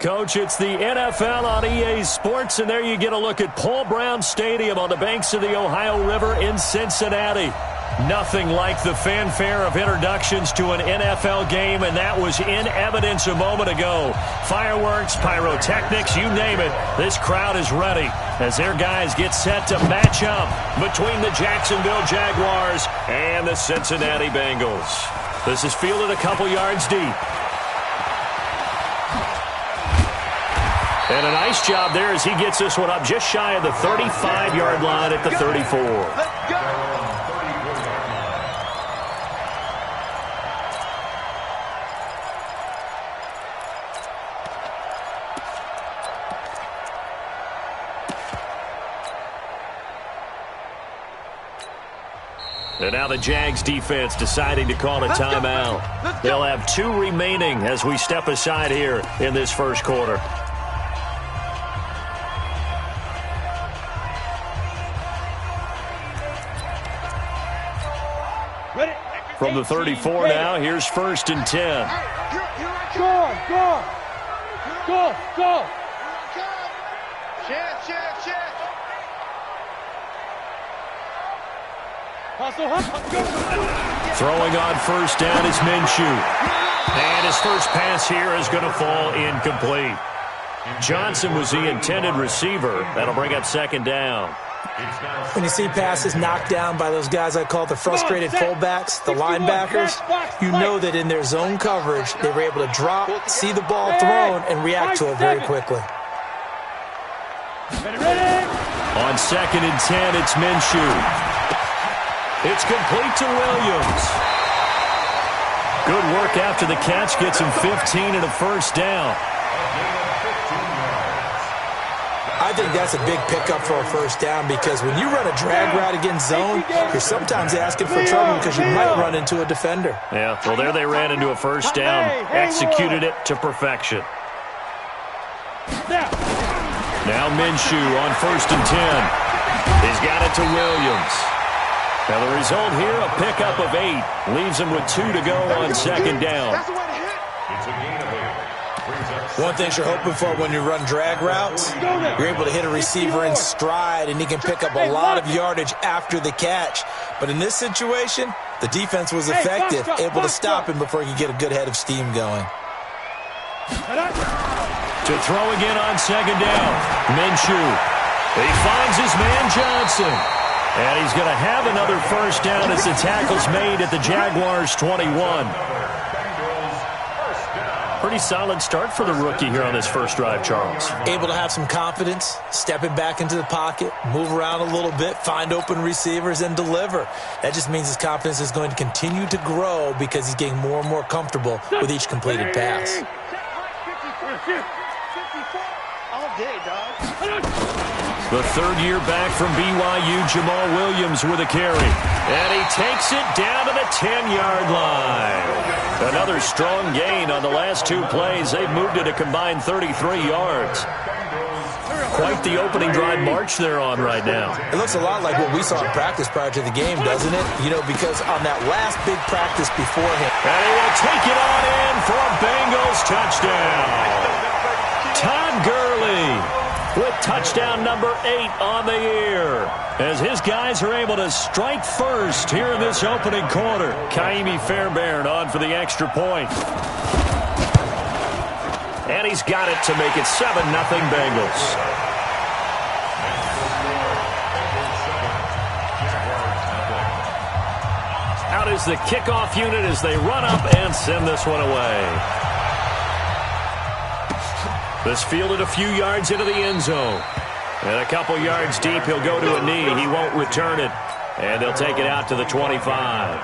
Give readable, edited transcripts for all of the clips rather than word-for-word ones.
Coach, it's the NFL on EA Sports, and there you get a look at Paul Brown Stadium on the banks of the Ohio River in Cincinnati. Nothing like the fanfare of introductions to an NFL game, and that was in evidence a moment ago. Fireworks, pyrotechnics, you name it. This crowd is ready as their guys get set to match up between the Jacksonville Jaguars and the Cincinnati Bengals. This is fielded a couple yards deep. And a nice job there as he gets this one up just shy of the 35-yard line at the 34. Let's go. And now the Jags defense deciding to call a timeout. They'll have 2 remaining as we step aside here in this first quarter. From the 34 now, here's 1st and 10. Go. Throwing on 1st down is Minshew. And his first pass here is going to fall incomplete. Johnson was the intended receiver. That'll bring up 2nd down. When you see passes knocked down by those guys I call the frustrated fullbacks, the linebackers, you know that in their zone coverage, they were able to drop, see the ball thrown, and react to it very quickly. On 2nd and 10, it's Minshew. It's complete to Williams. Good work after the catch. Gets him 15 and a 1st down. I think that's a big pickup for a 1st down because when you run a drag route against zone, you're sometimes asking for trouble because you might run into a defender. Yeah, well, there they ran into a 1st down. Executed it to perfection. Now Minshew on 1st and 10. He's got it to Williams. Now the result here, a pickup of 8. Leaves him with 2 to go on 2nd down. One thing you're hoping for when you run drag routes, you're able to hit a receiver in stride, and he can pick up a lot of yardage after the catch. But in this situation, the defense was effective, able to stop him before he could get a good head of steam going. To throw again on 2nd down, Minshew. He finds his man Johnson. And he's going to have another 1st down as the tackle's made at the Jaguars' 21. Pretty solid start for the rookie here on this first drive, Charles. Able to have some confidence, stepping back into the pocket, move around a little bit, find open receivers, and deliver. That just means his confidence is going to continue to grow because he's getting more and more comfortable with each completed pass. All day, dog. The 3rd year back from BYU, Jamal Williams with a carry. And he takes it down to the 10-yard line. Another strong gain on the last 2 plays. They've moved it a combined 33 yards. Quite the opening drive march they're on right now. It looks a lot like what we saw in practice prior to the game, doesn't it? You know, because on that last big practice beforehand. And he will take it on in for a Bengals touchdown. Todd Gurley with touchdown number 8 on the year, as his guys are able to strike first here in this opening quarter. Kaimi Fairbairn on for the extra point. And he's got it to make it 7-0 Bengals. Out is the kickoff unit as they run up and send this one away. This fielded a few yards into the end zone. And a couple yards deep, he'll go to a knee. He won't return it. And they'll take it out to the 25.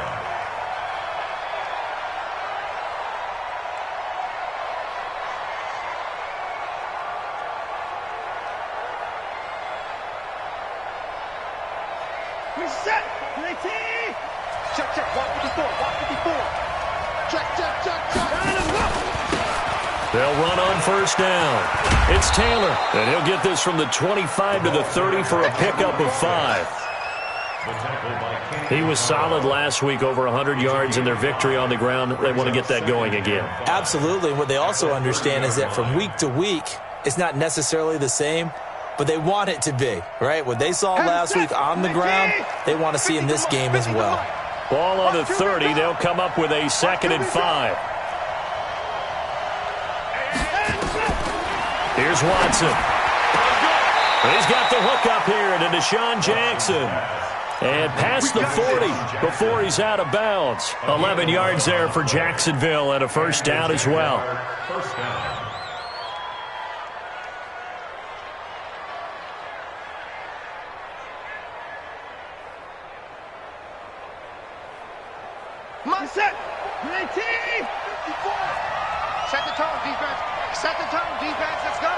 Reset. Check. Walk 54. Check. They'll run on 1st down. It's Taylor, and he'll get this from the 25 to the 30 for a pickup of 5. He was solid last week, over 100 yards in their victory on the ground. They want to get that going again. Absolutely. What they also understand is that from week to week, it's not necessarily the same, but they want it to be, right? What they saw last week on the ground, they want to see in this game as well. Ball on the 30. They'll come up with a 2nd and 5. Here's Watson. He's got the hook up here to Deshaun Jackson. And past the 40 before he's out of bounds. 11 yards there for Jacksonville and a first down as well. Set. 19. Set the tone, defense. Set the tone, defense. Let's go.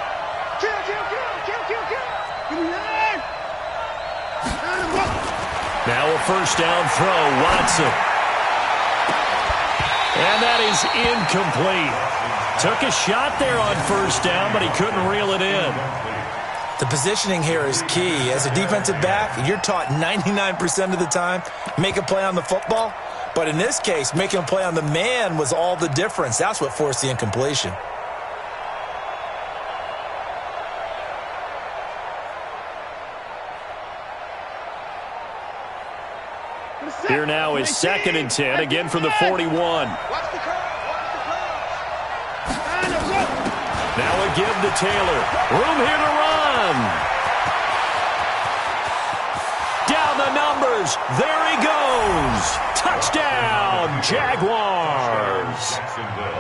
Kill. Give me that. Now a first down throw, Watson. And that is incomplete. Took a shot there on first down, but he couldn't reel it in. The positioning here is key. As a defensive back, you're taught 99% of the time, make a play on the football. But in this case, making a play on the man was all the difference. That's what forced the incompletion. Here now is 2nd and 10, again from the 41. Now a give to Taylor. Room here to run. Down the numbers. There he goes. Touchdown, Jaguars.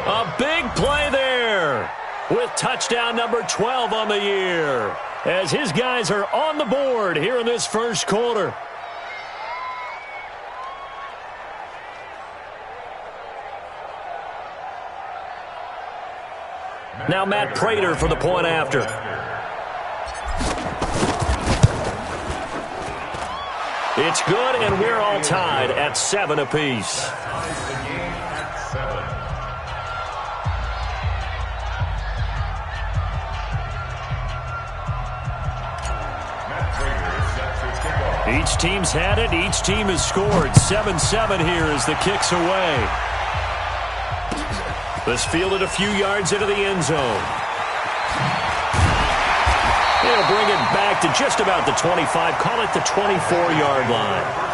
A big play there with touchdown number 12 on the year as his guys are on the board here in this first quarter. Now Matt Prater for the point after. It's good, and we're all tied at 7 apiece. Each team's had it. Each team has scored. 7-7 here as the kick's away. This fielded a few yards into the end zone. He'll bring it back to just about the 25. Call it the 24-yard line.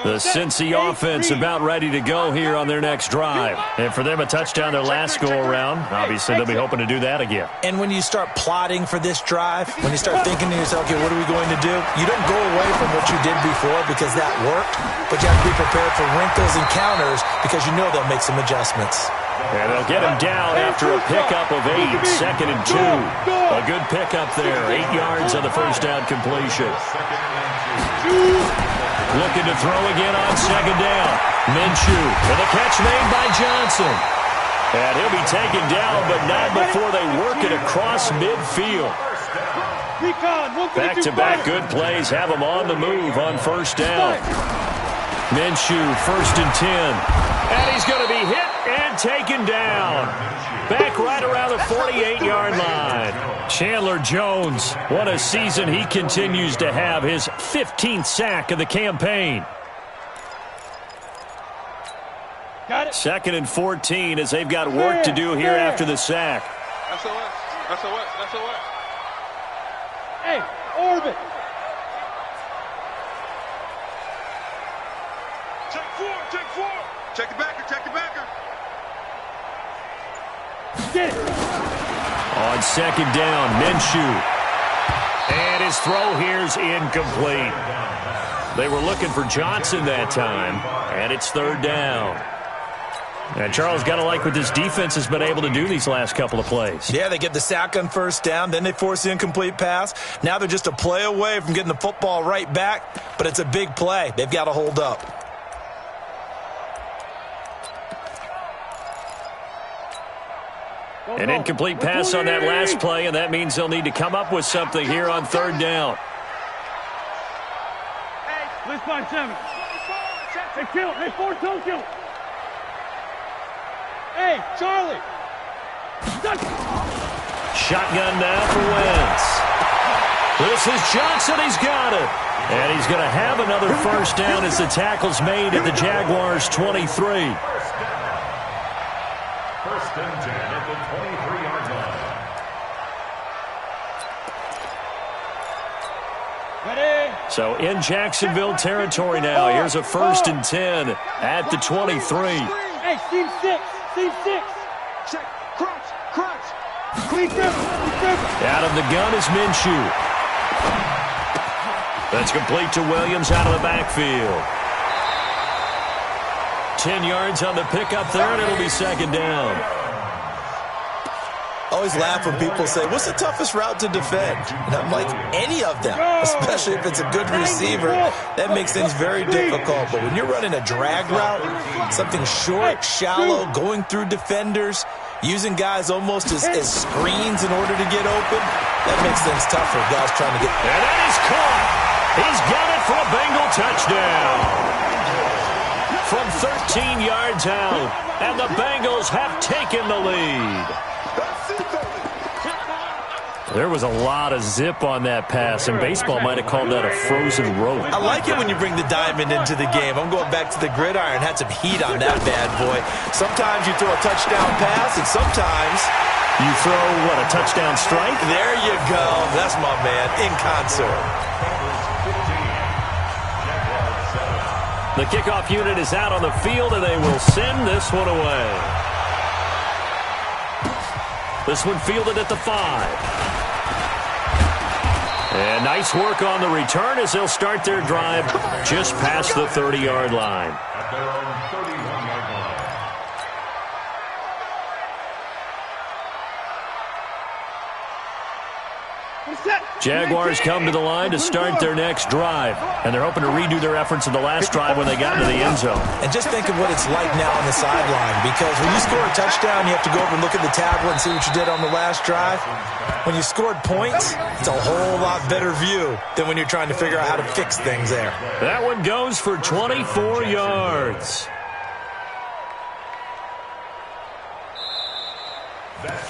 The Cincy offense about ready to go here on their next drive. And for them, a touchdown their last go-around. Obviously, they'll be hoping to do that again. And when you start plotting for this drive, when you start thinking to yourself, okay, what are we going to do? You don't go away from what you did before because that worked, but you have to be prepared for wrinkles and counters because you know they'll make some adjustments. And they'll get him down after a pickup of 8, 2nd and 2. A good pickup there, 8 yards on the first down completion. Looking to throw again on 2nd down. Minshew with a catch made by Johnson. And he'll be taken down, but not before they work it across midfield. Back-to-back good plays have him on the move on first down. Minshew, 1st and 10. And he's going to be hit and taken down. Back right around the 48-yard line. Chandler Jones, what a season he continues to have. His 15th sack of the campaign. Got it. 2nd and 14 as they've got work to do here after the sack. SOS. Hey, orbit. Take four. Check the backer. Get it. On 2nd down, Minshew. And his throw here's incomplete. They were looking for Johnson that time, and it's 3rd down. And Charles, got to like what this defense has been able to do these last couple of plays. Yeah, they get the sack on first down, then they force the incomplete pass. Now they're just a play away from getting the football right back, but it's a big play. They've got to hold up. An incomplete pass on that last play, and that means they'll need to come up with something here on 3rd down. Hey, Let's find 7. Hey, kill. Hey, 4, don't kill. Hey, Charlie. Shotgun now for Wentz. This is Johnson. He's got it. And he's going to have another first down as the tackle's made at the Jaguars' 23. First and 10 at the 23-yard line. Ready? So in Jacksonville territory now. Here's a first and 10 at the 23. Hey, Steve 6. Steve 6. Check. Crunch. Crunch. Clean dribble. Out of the gun is Minshew. That's complete to Williams out of the backfield. 10 yards on the pickup there, and it'll be second down. Always laugh when people say, what's the toughest route to defend? And I'm like, any of them, especially if it's a good receiver. That makes things very difficult. But when you're running a drag route, something short, shallow, going through defenders, using guys almost as screens in order to get open, that makes things tough for guys trying to get... And that is caught. He's got it for a Bengal touchdown. From 13 yards out, and the Bengals have taken the lead. There was a lot of zip on that pass, and baseball might have called that a frozen rope. I like it when you bring the diamond into the game. I'm going back to the gridiron. Had some heat on that bad boy. Sometimes you throw a touchdown pass, and sometimes... You throw, what, a touchdown strike? There you go. That's my man, in concert. The kickoff unit is out on the field, and they will send this one away. This one fielded at the 5. And nice work on the return as they'll start their drive just past the 30-yard line. At their own 31-yard line. Jaguars come to the line to start their next drive, and they're hoping to redo their efforts in the last drive when they got into the end zone. And just think of what it's like now on the sideline, because when you score a touchdown, you have to go over and look at the tablet and see what you did on the last drive. When you scored points, it's a whole lot better view than when you're trying to figure out how to fix things there. That one goes for 24 yards.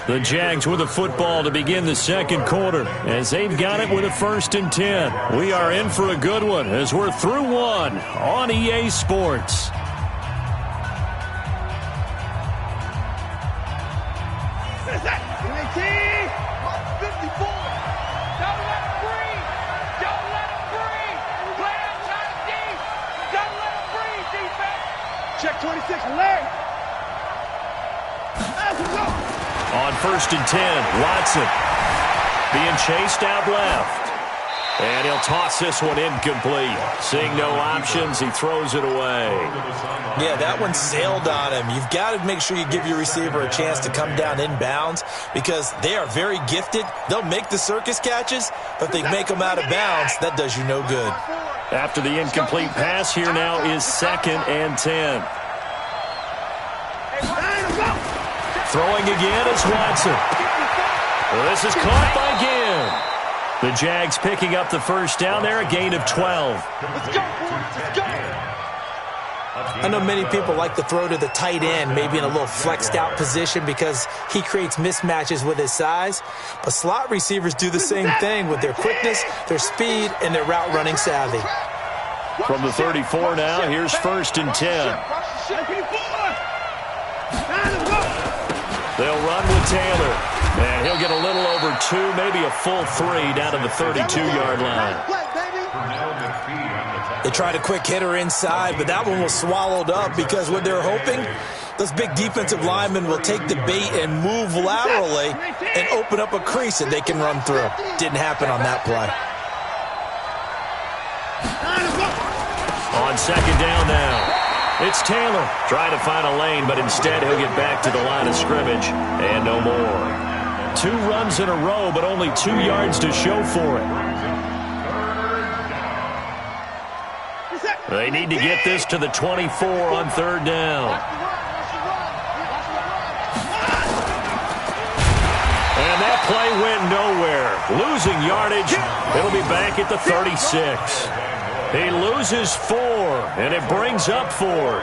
The Jags with a football to begin the second quarter as they've got it with a first and 10. We are in for a good one as we're through one on EA Sports. Check 26, leg. On first and 10, Watson being chased out left. And he'll toss this one incomplete. Seeing no options, he throws it away. Yeah, that one sailed on him. You've got to make sure you give your receiver a chance to come down inbounds because they are very gifted. They'll make the circus catches, but if they make them out of bounds, that does you no good. After the incomplete pass, here now is second and 10. Throwing again is Watson. This is caught by Ginn. The Jags picking up the first down there, a gain of 12. I know many people like to throw to the tight end, maybe in a little flexed out position because he creates mismatches with his size. But slot receivers do the same thing with their quickness, their speed, and their route running savvy. From the 34 now, here's first and 10. They'll run with Taylor. And he'll get a little over 2, maybe a full 3 down to the 32-yard line. They tried a quick hitter inside, but that one was swallowed up because what they're hoping, those big defensive linemen will take the bait and move laterally and open up a crease that they can run through. Didn't happen on that play. On second down now. It's Taylor trying to find a lane, but instead he'll get back to the line of scrimmage and no more. 2 runs in a row, but only 2 yards to show for it. They need to get this to the 24 on third down. And that play went nowhere. Losing yardage. It'll be back at the 36. He loses 4, and it brings up 4.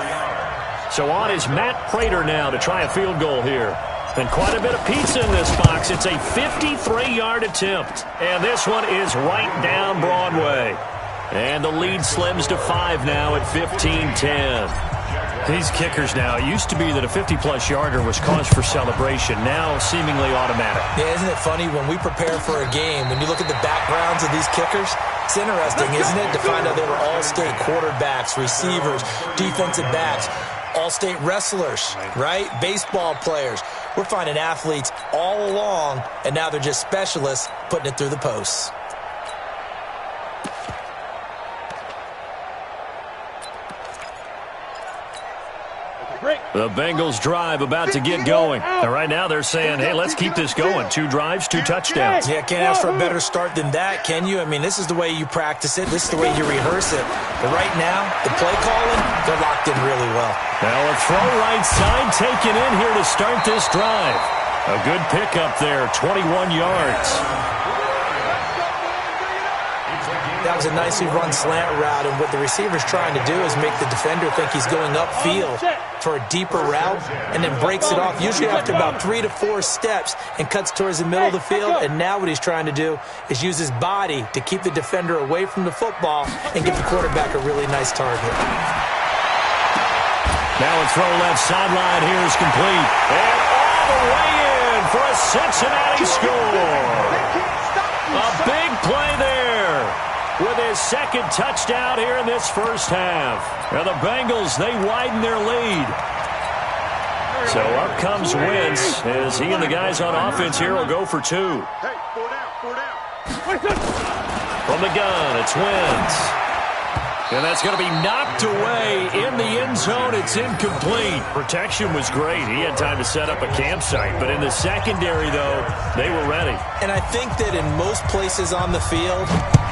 So on is Matt Prater now to try a field goal here. And quite a bit of pizza in this box. It's a 53-yard attempt. And this one is right down Broadway. And the lead slims to 5 now at 15-10. These kickers now, it used to be that a 50-plus yarder was cause for celebration. Now seemingly automatic. Yeah, isn't it funny when we prepare for a game, when you look at the backgrounds of these kickers, it's interesting, isn't it, to find out they were all-state quarterbacks, receivers, defensive backs, all-state wrestlers, right? Baseball players. We're finding athletes all along, and now they're just specialists putting it through the posts. The Bengals drive about to get going. And right now they're saying, hey, let's keep this going. 2 drives, 2 touchdowns. Yeah, can't ask for a better start than that, can you? I mean, this is the way you practice it. This is the way you rehearse it. But right now, the play calling, they're locked in really well. Now a throw right side taken in here to start this drive. A good pickup there, 21 yards. That was a nicely run slant route, and what the receiver's trying to do is make the defender think he's going upfield for a deeper route and then breaks it off, usually after about 3 to 4 steps, and cuts towards the middle of the field. And now what he's trying to do is use his body to keep the defender away from the football and give the quarterback a really nice target. Now a throw left sideline here is complete. And all the way in for a Cincinnati score. A big play there with his second touchdown here in this first half. And the Bengals, they widen their lead. So up comes Wentz as he and the guys on offense here will go for 2. Hey, 4 down. From the gun, it's Wentz. And that's going to be knocked away in the end zone. It's incomplete. Protection was great. He had time to set up a campsite. But in the secondary, though, they were ready. And I think that in most places on the field,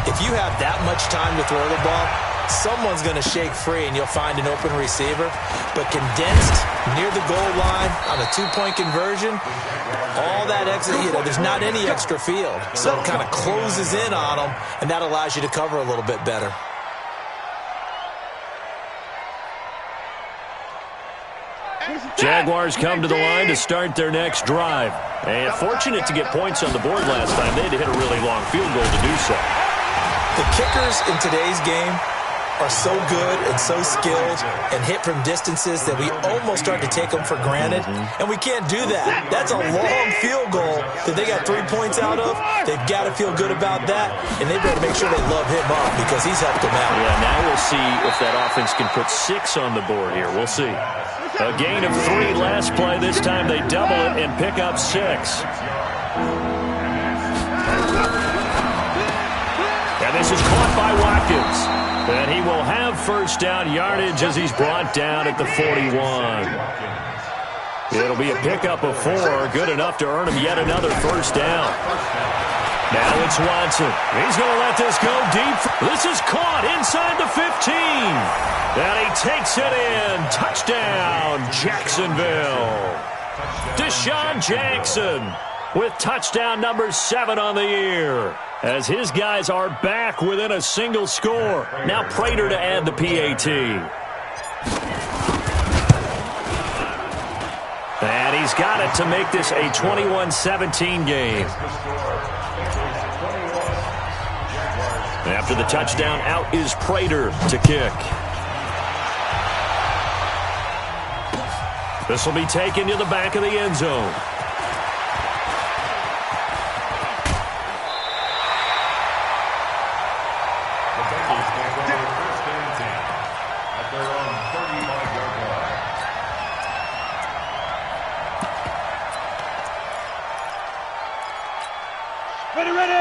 if you have that much time to throw the ball, someone's going to shake free and you'll find an open receiver. But condensed near the goal line on a 2-point conversion, all that extra, there's not any extra field. So it kind of closes in on them, and that allows you to cover a little bit better. Jaguars come to the line to start their next drive. And fortunate to get points on the board last time. They had to hit a really long field goal to do so. The kickers in today's game are so good and so skilled and hit from distances that we almost start to take them for granted. And we can't do that. That's a long field goal that they got 3 points out of. They've got to feel good about that, and they better make sure they love him up because he's helped them out. Yeah, now we'll see if that offense can put 6 on the board here. We'll see. A gain of 3 last play. This time they double it and pick up 6. And this is caught by Watkins. And he will have first down yardage as he's brought down at the 41. It'll be a pickup of 4, good enough to earn him yet another first down. Now it's Watson. He's going to let this go deep. This is caught inside the 15. And he takes it in. Touchdown, Jacksonville. Deshaun Jackson with touchdown number 7 on the year, as his guys are back within a single score. Now Prater to add the PAT. And he's got it to make this a 21-17 game. After the touchdown, out is Prater to kick. This will be taken to the back of the end zone.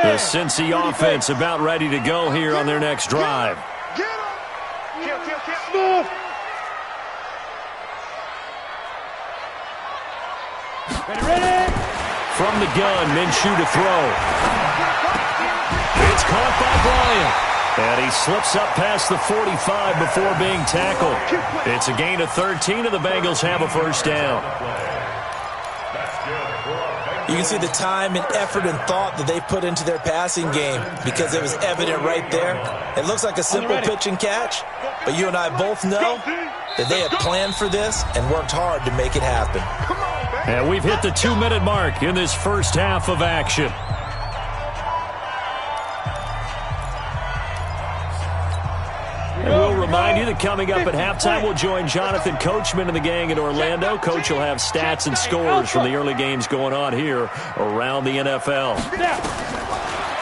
The Cincy offense about ready to go here on their next drive. Get him! Kill. Move! Ready? From the gun, Minshew to throw. It's caught by Bryant. And he slips up past the 45 before being tackled. It's a gain of 13, and the Bengals have a first down. That's good for a Bengals You can see the time and effort and thought that they put into their passing game because it was evident right there. It looks like a simple pitch and catch, but you and I both know that they have planned for this and worked hard to make it happen. And we've hit the 2-minute mark in this first half of action. And we'll remind you that coming up at halftime, we'll join Jonathan Coachman and the gang in Orlando. Coach will have stats and scores from the early games going on here around the NFL.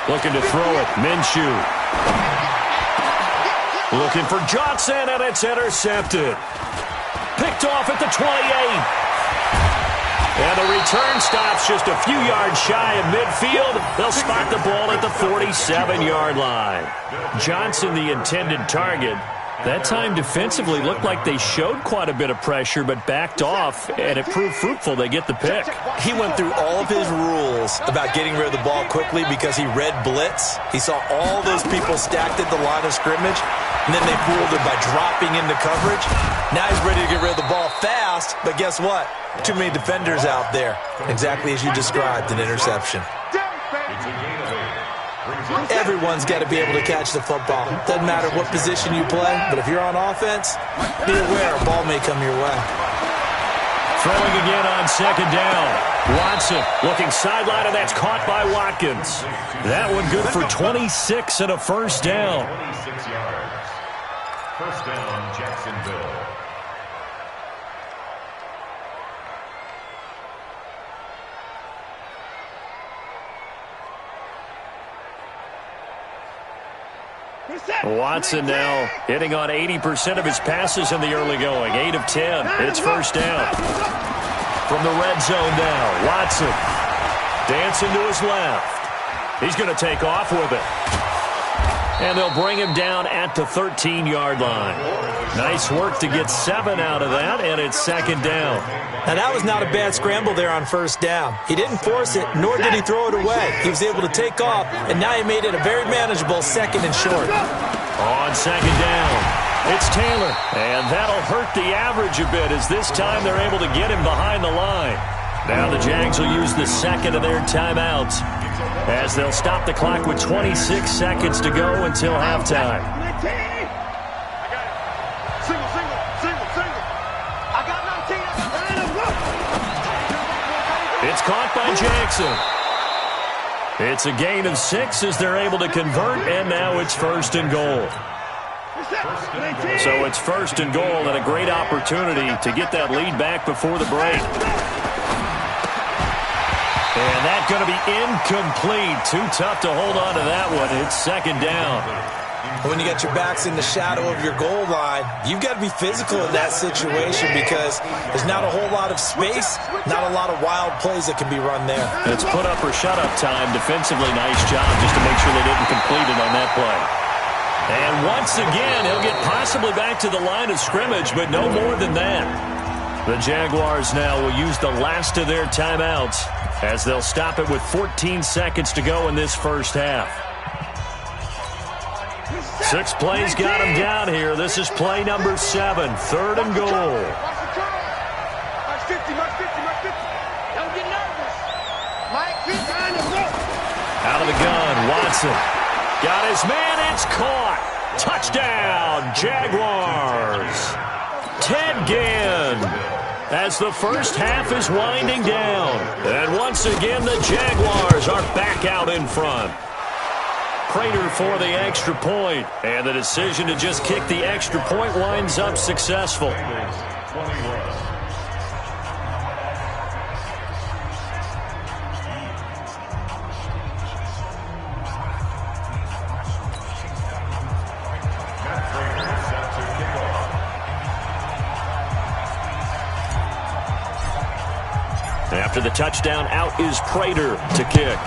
Looking to throw it, Minshew. Looking for Johnson, and it's intercepted. Picked off at the 28. And the return stops just a few yards shy of midfield. They'll spot the ball at the 47-yard line. Johnson, the intended target. That time defensively looked like they showed quite a bit of pressure but backed off, and it proved fruitful. They get the pick. He went through all of his rules about getting rid of the ball quickly because he read blitz. He saw all those people stacked at the line of scrimmage, and then they fooled him by dropping into coverage. Now he's ready to get rid of the ball fast, but guess what? Too many defenders out there. Exactly as you described, an interception. Everyone's got to be able to catch the football. Doesn't matter what position you play, but if you're on offense, be aware a ball may come your way. Throwing again on second down. Watson looking sideline, and that's caught by Watkins. That one good for 26 and a first down. 26 yards. First down, Jacksonville. Watson now hitting on 80% of his passes in the early going. 8 of 10. It's first down. From the red zone now, Watson dancing to his left. He's going to take off with it. And they'll bring him down at the 13-yard line. Nice work to get 7 out of that, and it's second down. Now, that was not a bad scramble there on first down. He didn't force it, nor did he throw it away. He was able to take off, and now he made it a very manageable second and short. On second down, it's Taylor. And that'll hurt the average a bit as this time they're able to get him behind the line. Now the Jags will use the second of their timeouts as they'll stop the clock with 26 seconds to go until halftime. It's caught by Jackson. It's a gain of 6 as they're able to convert, and now it's first and goal. So it's first and goal and a great opportunity to get that lead back before the break. And that's going to be incomplete. Too tough to hold on to that one. It's second down. When you got your backs in the shadow of your goal line, you've got to be physical in that situation because there's not a whole lot of space, not a lot of wild plays that can be run there. It's put up or shut up time. Defensively, nice job just to make sure they didn't complete it on that play. And once again, he'll get possibly back to the line of scrimmage, but no more than that. The Jaguars now will use the last of their timeouts as they'll stop it with 14 seconds to go in this first half. 6 plays got him down here. This is play number 7, third and goal. Don't get nervous. Out of the gun, Watson. Got his man, it's caught. Touchdown, Jaguars. Ted Ginn as the first half is winding down. And once again, the Jaguars are back out in front. Prater for the extra point, and the decision to just kick the extra point winds up successful. After the touchdown, out is Prater to kick.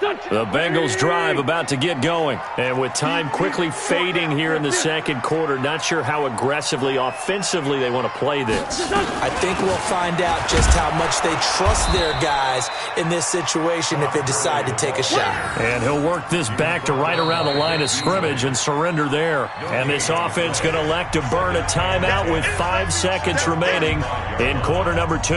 The Bengals drive about to get going. And with time quickly fading here in the second quarter, not sure how aggressively, offensively they want to play this. I think we'll find out just how much they trust their guys in this situation if they decide to take a shot. And he'll work this back to right around the line of scrimmage and surrender there. And this offense going to elect to burn a timeout with 5 seconds remaining in quarter number 2.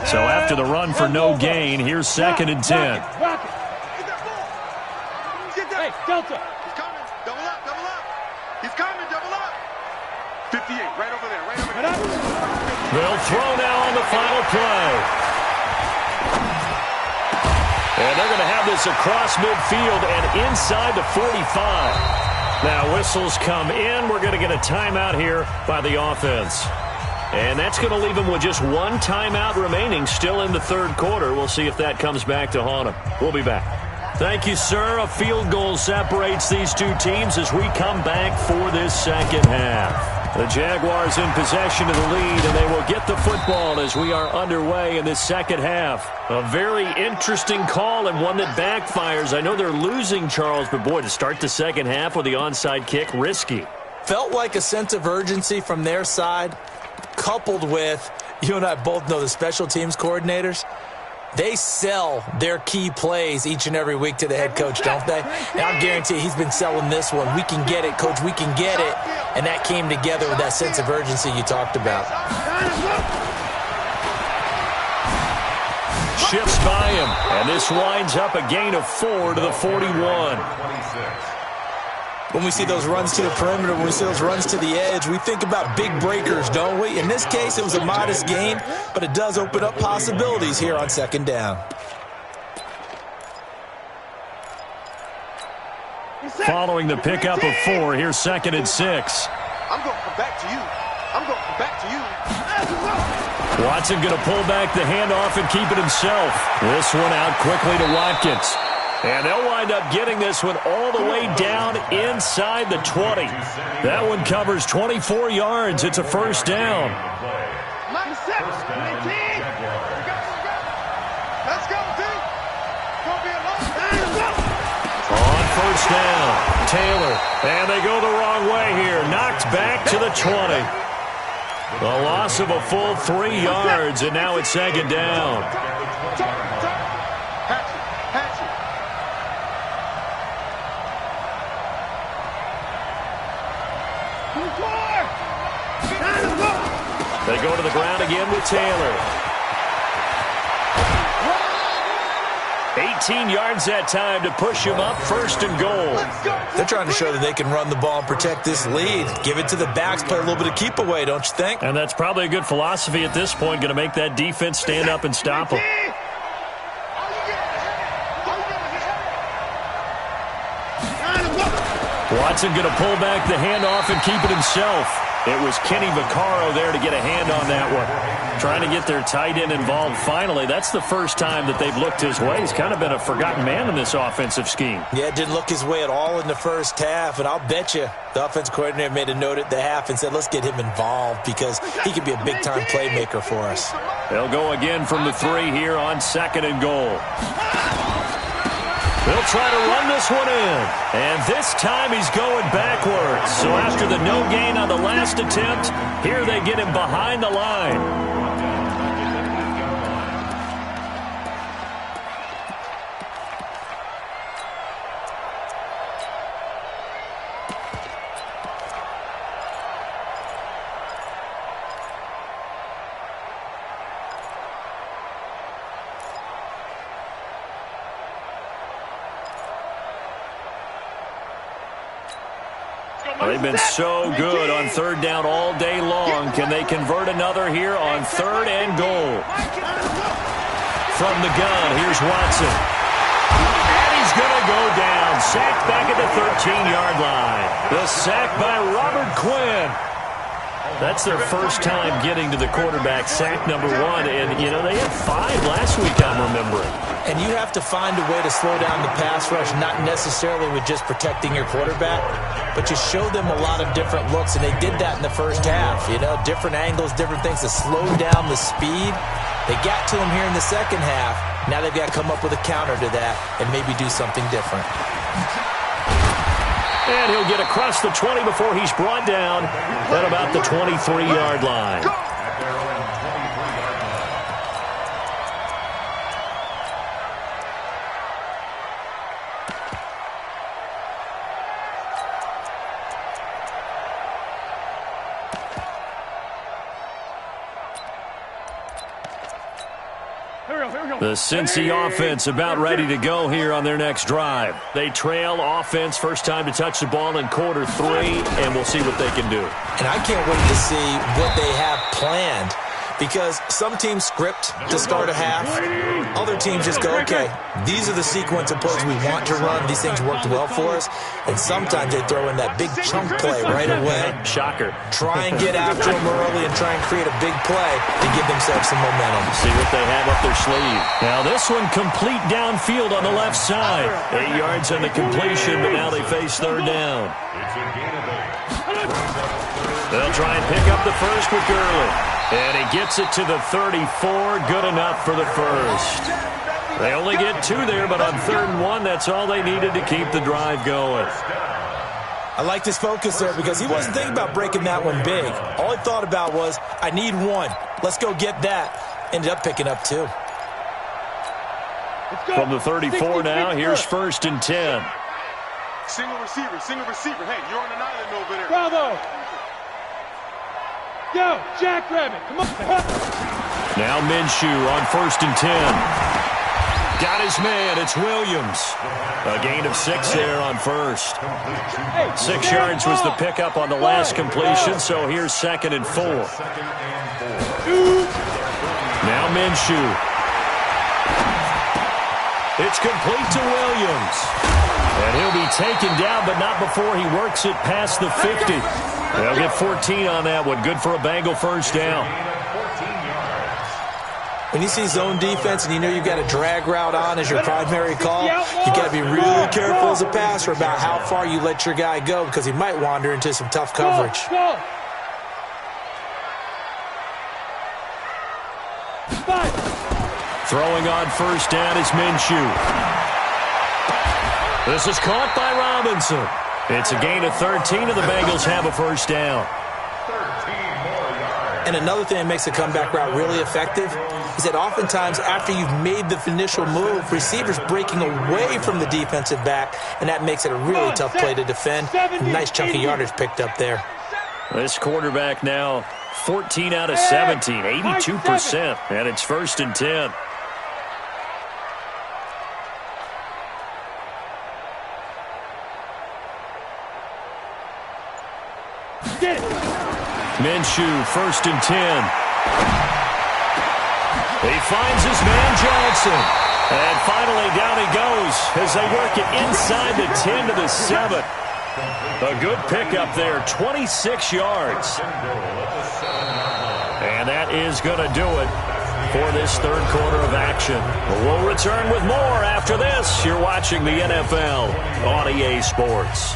So after the run for no gain, here's 2nd and 10. Hey, Delta. He's coming. Double up, double up. He's coming, double up. 58, right over there, right over there. They'll throw now on the final play. And they're going to have this across midfield and inside the 45. Now whistles come in. We're going to get a timeout here by the offense. And that's going to leave them with just 1 timeout remaining still in the third quarter. We'll see if that comes back to haunt them. We'll be back. Thank you, sir. A field goal separates these two teams as we come back for this second half. The Jaguars in possession of the lead, and they will get the football as we are underway in this second half. A very interesting call and one that backfires. I know they're losing, Charles, but boy, to start the second half with the onside kick, risky. Felt like a sense of urgency from their side, coupled with, you and I both know the special teams coordinators, they sell their key plays each and every week to the head coach, don't they? And I guarantee he's been selling this one. We can get it, coach, we can get it. And that came together with that sense of urgency you talked about. Shifts by him, and this winds up a gain of 4 to the 41. When we see those runs to the perimeter, when we see those runs to the edge, we think about big breakers, don't we? In this case, it was a modest gain, but it does open up possibilities here on second down. Following the pickup of 4, here's 2nd and 6. I'm going to come back to you. I'm going to come back to you. Watson going to pull back the handoff and keep it himself. This one out quickly to Watkins. And they'll wind up getting this one all the way down inside the 20. That one covers 24 yards. It's a first down. Let's go, dude. On first down, Taylor. And they go the wrong way here. Knocked back to the 20. A loss of a full 3 yards, and now it's second down. They go to the ground again with Taylor. 18 yards that time to push him up, 1st and goal. They're trying to show that they can run the ball and protect this lead. Give it to the backs, play a little bit of keep away, don't you think? And that's probably a good philosophy at this point, going to make that defense stand up and stop them. Watson going to pull back the handoff and keep it himself. It was Kenny Vaccaro there to get a hand on that one. Trying to get their tight end involved finally. That's the first time that they've looked his way. He's kind of been a forgotten man in this offensive scheme. Yeah, it didn't look his way at all in the first half, and I'll bet you the offense coordinator made a note at the half and said, let's get him involved because he could be a big-time playmaker for us. They'll go again from the 3 here on 2nd and goal. They'll try to run this one in. And this time he's going backwards. So after the no gain on the last attempt, here they get him behind the line. They've been so good on 3rd down all day long. Can they convert another here on 3rd and goal? From the gun, here's Watson. And he's going to go down. Sacked back at the 13-yard line. The sack by Robert Quinn. That's their first time getting to the quarterback, sack number 1. And, you know, they had 5 last week, I'm remembering. And you have to find a way to slow down the pass rush, not necessarily with just protecting your quarterback, but you show them a lot of different looks, and they did that in the first half. You know, different angles, different things to slow down the speed. They got to him here in the second half. Now they've got to come up with a counter to that and maybe do something different. And he'll get across the 20 before he's brought down at about the 23-yard line. The Cincy offense about ready to go here on their next drive. They trail offense, first time to touch the ball in quarter 3, and we'll see what they can do. And I can't wait to see what they have planned, because some teams script to start a half. Other teams just go, okay, these are the sequence of plays we want to run. These things worked well for us. And sometimes they throw in that big chunk play right away. Shocker. Try and get after them early and try and create a big play to give themselves some momentum. See what they have up their sleeve. Now this one complete downfield on the left side. 8 yards on the completion, but now they face third down. They'll try and pick up the first with Gurley. And he gets it to the 34. Good enough for the first. They only get 2 there, but on 3rd and 1, that's all they needed to keep the drive going. I like this focus there because he wasn't thinking about breaking that one big. All he thought about was, I need 1. Let's go get that. Ended up picking up 2. From the 34 now, here's 1st and 10. Single receiver. Hey, you're on an island over there. Bravo! Yo, Jackrabbit, come on. Now Minshew on 1st and 10. Got his man, it's Williams. A gain of 6 there on first. 6 yards was the pickup on the last completion, so here's 2nd and 4. Now Minshew. It's complete to Williams. And he'll be taken down, but not before he works it past the 50. They'll get 14 on that one. Good for a Bengal first down. When you see zone defense and you know you've got a drag route on as your primary call, you've got to be really careful as a passer about how far you let your guy go because he might wander into some tough coverage. Throwing on first down is Minshew. This is caught by Robinson. It's a gain of 13, and the Bengals have a first down. And another thing that makes the comeback route really effective is that oftentimes after you've made the initial move, receivers breaking away from the defensive back, and that makes it a really tough play to defend. Nice chunk of yardage picked up there. This quarterback now 14 out of 17, 82%, and it's 1st and 10. Minshew, 1st and 10. He finds his man Johnson. And finally down he goes as they work it inside the 10 to the 7. A good pickup there, 26 yards. And that is going to do it for this 3rd quarter of action. We'll return with more after this. You're watching the NFL on EA Sports.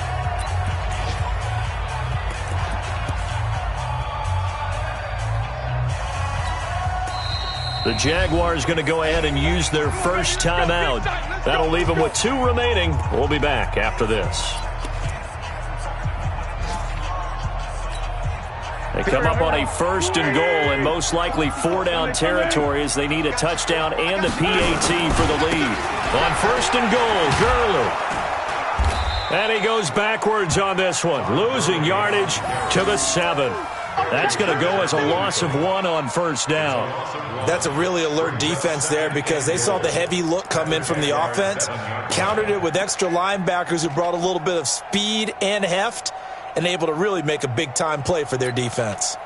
The Jaguars going to go ahead and use their first timeout. That'll leave them with 2 remaining. We'll be back after this. They come up on a 1st and goal and most likely 4-down territory as they need a touchdown and a PAT for the lead. On 1st and goal, Gurley. And he goes backwards on this one, losing yardage to the 7. That's going to go as a loss of 1 on 1st down. That's a really alert defense there because they saw the heavy look come in from the offense, countered it with extra linebackers who brought a little bit of speed and heft, and able to really make a big-time play for their defense.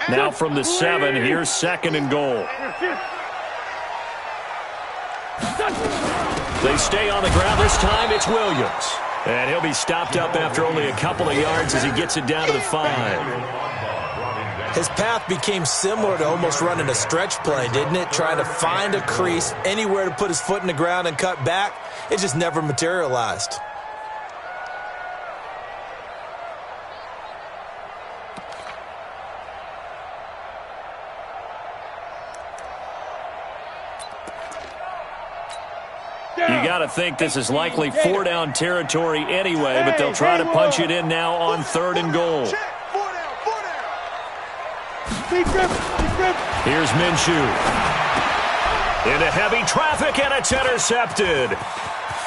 Now from the 7, here's 2nd and goal. They stay on the ground. This time it's Williams. And he'll be stopped up after only a couple of yards as he gets it down to the 5. His path became similar to almost running a stretch play, didn't it? Trying to find a crease, anywhere to put his foot in the ground and cut back. It just never materialized. You got to think this is likely 4-down territory anyway, but they'll try to punch it in now on 3rd and goal. Here's Minshew. Into heavy traffic, and it's intercepted.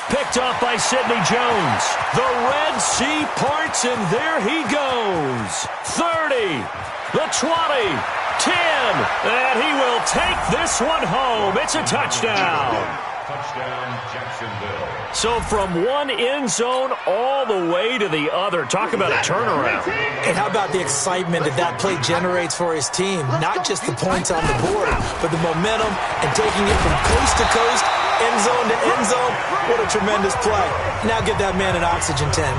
Picked off by Sidney Jones. The Red Sea parts, and there he goes. 30, the 20, 10, and he will take this one home. It's a touchdown. Touchdown, Jacksonville. So from one end zone all the way to the other. Talk about a turnaround. And how about the excitement that play generates for his team? Not just the points on the board, but the momentum and taking it from coast to coast, end zone to end zone. What a tremendous play. Now give that man an oxygen tank.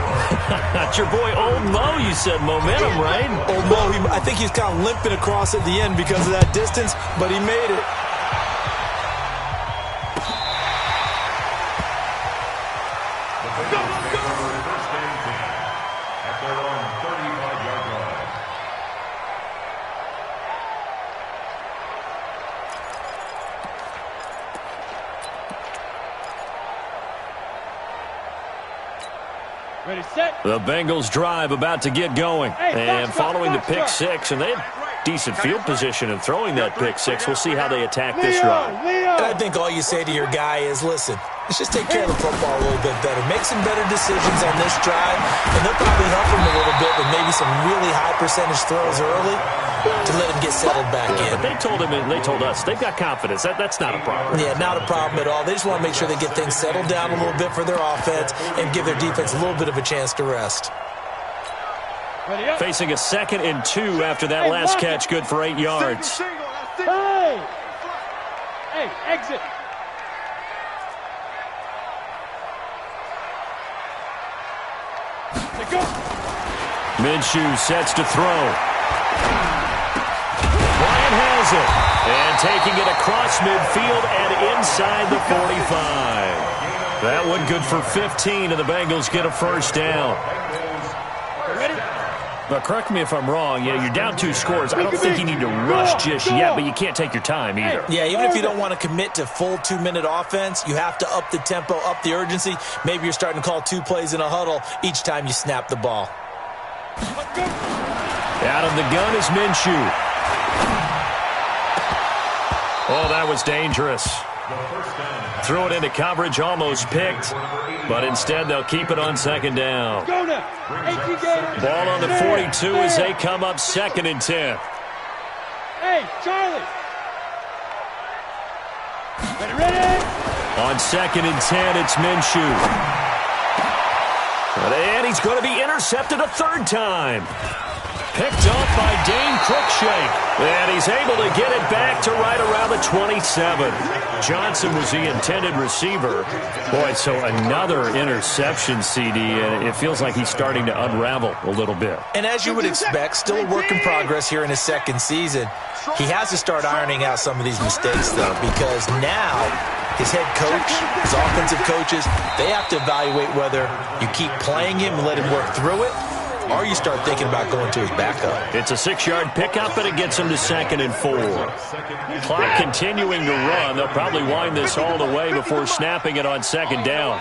That's your boy Old Mo, you said. Momentum, right? Old Mo, I think he's kind of limping across at the end because of that distance, but he made it. The Bengals drive about to get going. And following the pick six, and they had decent field position in throwing that pick six. We'll see how they attack this drive. And I think all you say to your guy is, listen, let's just take care of the football a little bit better. Make some better decisions on this drive, and they'll probably help him a little bit with maybe some really high percentage throws early to let him get settled back in. But they told him, and they told us, they've got confidence. That's not a problem. Yeah, not a problem at all. They just want to make sure they get things settled down a little bit for their offense and give their defense a little bit of a chance to rest. Facing a 2nd and 2 after that last catch, good for 8 yards. Hey, exit. Minshew sets to throw. Bryant has it. And taking it across midfield and inside the 45. That one good for 15, and the Bengals get a first down. Ready? But correct me if I'm wrong. Yeah, you're down 2 scores. I don't think you need to rush just yet, but you can't take your time either. Yeah, even if you don't want to commit to full 2-minute offense, you have to up the tempo, up the urgency. Maybe you're starting to call 2 plays in a huddle each time you snap the ball. Out of the gun is Minshew. Oh, that was dangerous. Threw it into coverage, almost picked, but instead they'll keep it on 2nd down. Ball on the 42 as they come up 2nd and 10. Hey, Charlie. Ready? On 2nd and 10, it's Minshew. And he's going to be intercepted a 3rd time. Picked off by Dane Cruikshank. And he's able to get it back to right around the 27. Johnson was the intended receiver. Boy, so another interception, CD, and it feels like he's starting to unravel a little bit. And as you would expect, still a work in progress here in his 2nd season. He has to start ironing out some of these mistakes, though, because now his head coach, his offensive coaches, they have to evaluate whether you keep playing him and let him work through it, or you start thinking about going to his backup. It's a 6-yard pickup, and it gets him to 2nd and 4. Clock continuing to run. They'll probably wind this all the way before snapping it on 2nd down.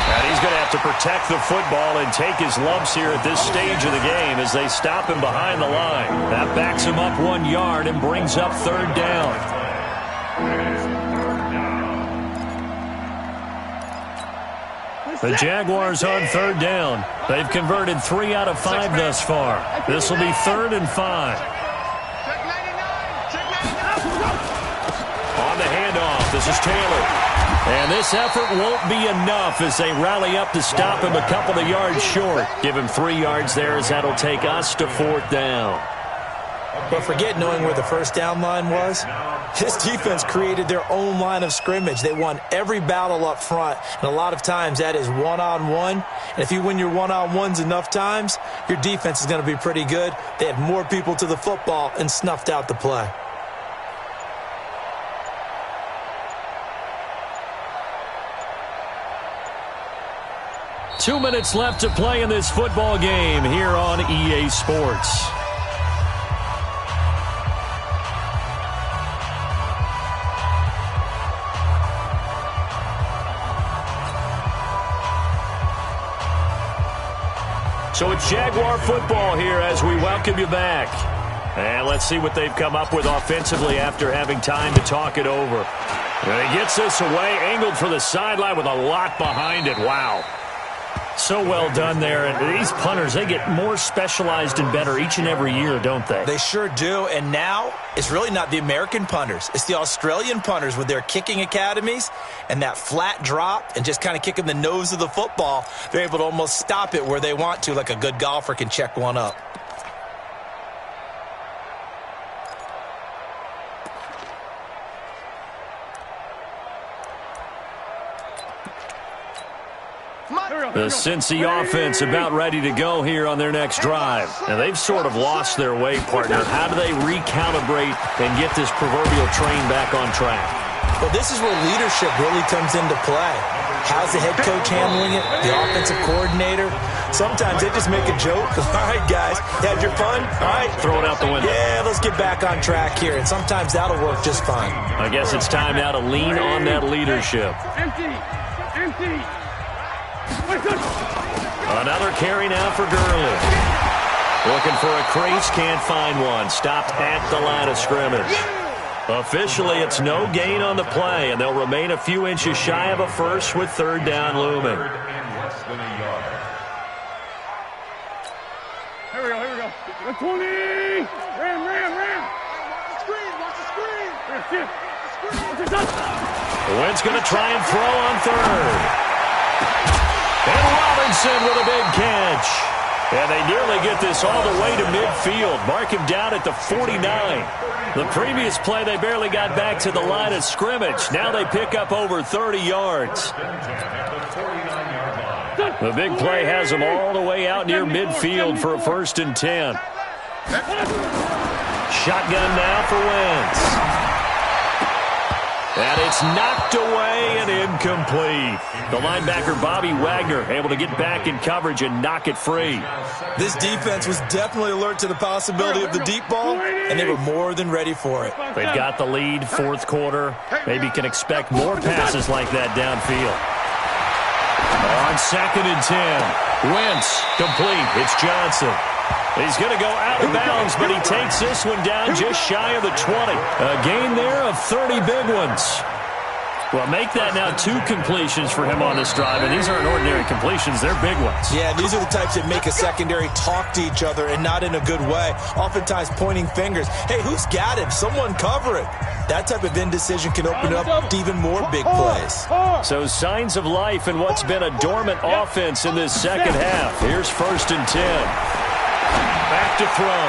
And he's going to have to protect the football and take his lumps here at this stage of the game as they stop him behind the line. That backs him up 1 yard and brings up 3rd down. The Jaguars on 3rd down. They've converted 3 out of 5 thus far. This will be 3rd and 5. On the handoff, this is Taylor. And this effort won't be enough as they rally up to stop him a couple of yards short. Give him 3 yards there as that'll take us to 4th down. But forget knowing where the first down line was. This defense created their own line of scrimmage. They won every battle up front, and a lot of times that is one-on-one. And if you win your one-on-ones enough times, your defense is going to be pretty good. They had more people to the football and snuffed out the play. Two minutes left to play in this football game here on EA Sports. So it's Jaguar football here as we welcome you back. And let's see what they've come up with offensively after having time to talk it over. And he gets this away, angled for the sideline with a lot behind it. Wow. So well done there. And these punters, they get more specialized and better each and every year, don't they? They sure do. And now it's really not the American punters. It's the Australian punters with their kicking academies and that flat drop and just kind of kicking the nose of the football. They're able to almost stop it where they want to, like a good golfer can check one up. The Cincy offense about ready to go here on their next drive. And they've sort of lost their way, partner. How do they recalibrate and get this proverbial train back on track? Well, this is where leadership really comes into play. How's the head coach handling it? The offensive coordinator? Sometimes they just make a joke. All right, guys, you had your fun? All right. Throw it out the window. Yeah, let's get back on track here. And sometimes that'll work just fine. I guess it's time now to lean on that leadership. Empty. Another carry now for Gurley. Looking for a crease, can't find one. Stopped at the line of scrimmage. Officially, it's no gain on the play, and they'll remain a few inches shy of a first with third down looming. Here we go. 120. Ram. Watch the screen. Wentz going to try and throw on third. And Robinson with a big catch. And they nearly get this all the way to midfield. Mark him down at the 49. The previous play, they barely got back to the line of scrimmage. Now they pick up over 30 yards. The big play has them all the way out near midfield for a 1st and 10. Shotgun now for Wentz. And it's knocked away and incomplete. The linebacker, Bobby Wagner, able to get back in coverage and knock it free. This defense was definitely alert to the possibility of the deep ball, and they were more than ready for it. They've got the lead, fourth quarter. Maybe can expect more passes like that downfield. On 2nd and 10, Wentz complete. It's Johnson. He's going to go out of bounds, but he takes this one down just shy of the 20. A gain there of 30 big ones. Well, make that now 2 completions for him on this drive, and these aren't ordinary completions. They're big ones. Yeah, these are the types that make a secondary talk to each other and not in a good way, oftentimes pointing fingers. Hey, who's got him? Someone cover it. That type of indecision can open up to even more big plays. So signs of life in what's been a dormant offense in this second half. Here's 1st and 10. Back to throw.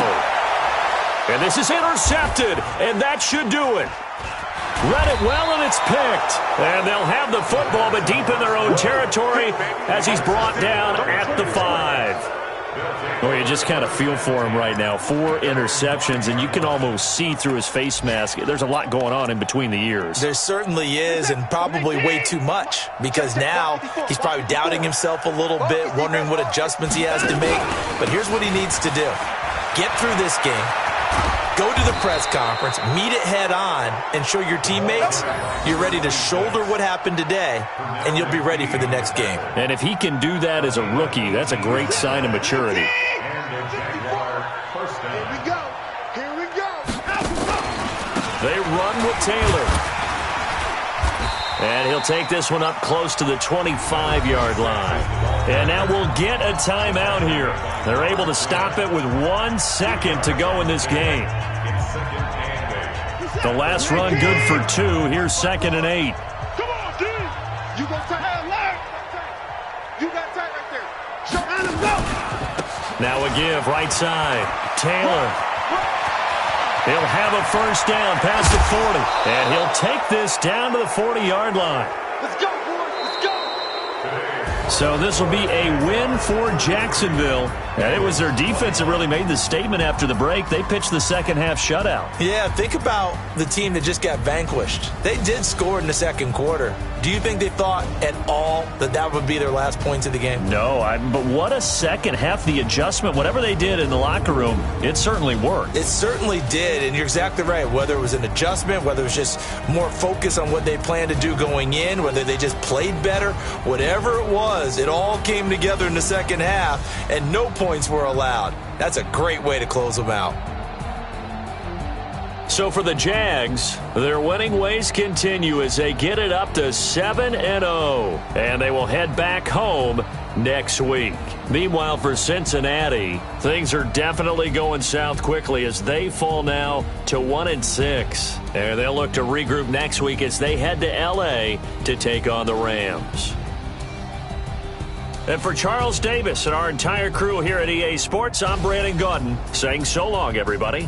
And this is intercepted, and that should do it. Read it well, and it's picked. And they'll have the football, but deep in their own territory as he's brought down at the 5. Well, you just kind of feel for him right now. 4 interceptions, and you can almost see through his face mask. There's a lot going on in between the ears. There certainly is, and probably way too much, because now he's probably doubting himself a little bit, wondering what adjustments he has to make. But here's what he needs to do. Get through this game, go to the press conference, meet it head on, and show your teammates you're ready to shoulder what happened today, and you'll be ready for the next game. And if he can do that as a rookie, that's a great sign of maturity. Here we go. They run with Taylor. And he'll take this one up close to the 25-yard line. And now we'll get a timeout here. They're able to stop it with 1 second to go in this game. The last run good for 2. Here's 2nd and 8. Come on, dude. You go tight. You got tight right there. Show him go. Now a give right side. Taylor. He'll have a first down past the 40. And he'll take this down to the 40-yard line. Let's go, boys. Let's go. So this will be a win for Jacksonville. And it was their defense that really made the statement after the break. They pitched the second-half shutout. Yeah, think about the team that just got vanquished. They did score in the second quarter. Do you think they thought at all that that would be their last points of the game? No, but what a second half. The adjustment, whatever they did in the locker room, it certainly worked. It certainly did, and you're exactly right. Whether it was an adjustment, whether it was just more focus on what they planned to do going in, whether they just played better, whatever it was, it all came together in the second half, and no points were allowed. That's a great way to close them out. So for the Jags, their winning ways continue as they get it up to 7-0. And they will head back home next week. Meanwhile, for Cincinnati, things are definitely going south quickly as they fall now to 1-6. And they'll look to regroup next week as they head to L.A. to take on the Rams. And for Charles Davis and our entire crew here at EA Sports, I'm Brandon Gaudin saying so long, everybody.